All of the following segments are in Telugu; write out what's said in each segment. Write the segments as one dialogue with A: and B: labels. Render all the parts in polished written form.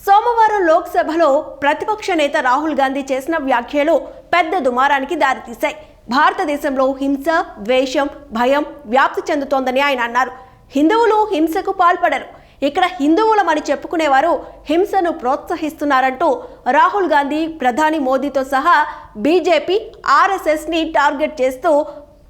A: సోమవారం లోక్సభలో ప్రతిపక్ష నేత రాహుల్ గాంధీ చేసిన వ్యాఖ్యలు పెద్ద దుమారానికి దారితీశాయి. భారతదేశంలో హింస, ద్వేషం, భయం వ్యాప్తి చెందుతోందని ఆయన అన్నారు. హిందువులు హింసకు పాల్పడరు, ఇక్కడ హిందువులమని చెప్పుకునేవారు హింసను ప్రోత్సహిస్తున్నారంటూ రాహుల్ గాంధీ ప్రధాని మోదీతో సహా బీజేపీ, ఆర్ఎస్ఎస్ని టార్గెట్ చేస్తూ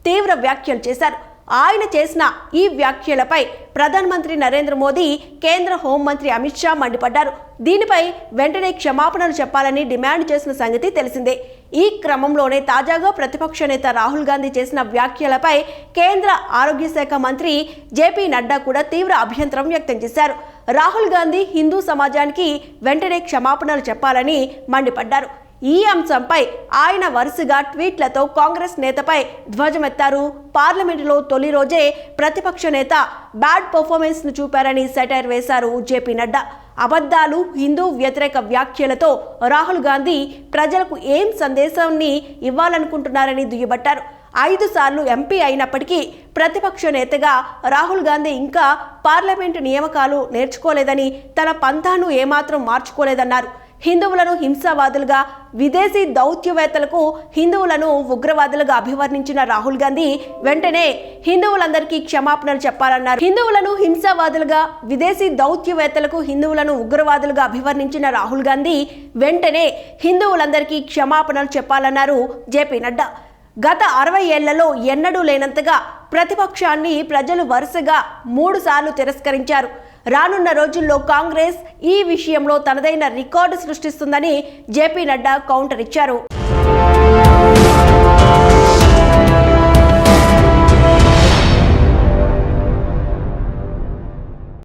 A: తీవ్ర వ్యాఖ్యలు చేశారు. ఆయన చేసిన ఈ వ్యాఖ్యలపై ప్రధానమంత్రి నరేంద్ర మోదీ, కేంద్ర హోంమంత్రి అమిత్ షా మండిపడ్డారు. దీనిపై వెంటనే క్షమాపణలు చెప్పాలని డిమాండ్ చేసిన సంగతి తెలిసిందే. ఈ క్రమంలోనే తాజాగా ప్రతిపక్ష నేత రాహుల్ గాంధీ చేసిన వ్యాఖ్యలపై కేంద్ర ఆరోగ్య శాఖ మంత్రి జేపీ నడ్డా కూడా తీవ్ర అభ్యంతరం వ్యక్తం చేశారు. రాహుల్ గాంధీ హిందూ సమాజానికి వెంటనే క్షమాపణలు చెప్పాలని మండిపడ్డారు. ఈ అంశంపై ఆయన వరుసగా ట్వీట్లతో కాంగ్రెస్ నేతపై ధ్వజమెత్తారు. పార్లమెంటులో తొలి రోజే ప్రతిపక్ష నేత బ్యాడ్ పర్ఫార్మెన్స్ ను చూపారని సెటైర్ వేశారు జేపీ నడ్డా. అబద్ధాలు, హిందూ వ్యతిరేక వ్యాఖ్యలతో రాహుల్ గాంధీ ప్రజలకు ఏం సందేశాన్ని ఇవ్వాలనుకుంటున్నారని దుయ్యబట్టారు. 5 సార్లు ఎంపీ అయినప్పటికీ ప్రతిపక్ష నేతగా రాహుల్ గాంధీ ఇంకా పార్లమెంటు నియామకాలు నేర్చుకోలేదని, తన పంథాను ఏమాత్రం మార్చుకోలేదన్నారు. హిందువులను హింసావాదులుగా, విదేశీ దౌత్యవేత్తలకు హిందువులను ఉగ్రవాదులుగా అభివర్ణించిన రాహుల్ గాంధీ వెంటనే హిందువులందరికీ క్షమాపణలు చెప్పాలన్నారు. హిందువులను హింసావాదులుగా, విదేశీ దౌత్యవేత్తలకు హిందువులను ఉగ్రవాదులుగా అభివర్ణించిన రాహుల్ గాంధీ వెంటనే హిందువులందరికీ క్షమాపణలు చెప్పాలన్నారు జేపీ నడ్డా. గత 60 ఏళ్లలో ఎన్నడూ లేనంతగా ప్రతిపక్షాన్ని ప్రజలు వరుసగా 3 సార్లు తిరస్కరించారు. రానున్న రోజుల్లో కాంగ్రెస్ ఈ విషయంలో తనదైన రికార్డు సృష్టిస్తుందని జేపీ నడ్డా కౌంటర్ ఇచ్చారు.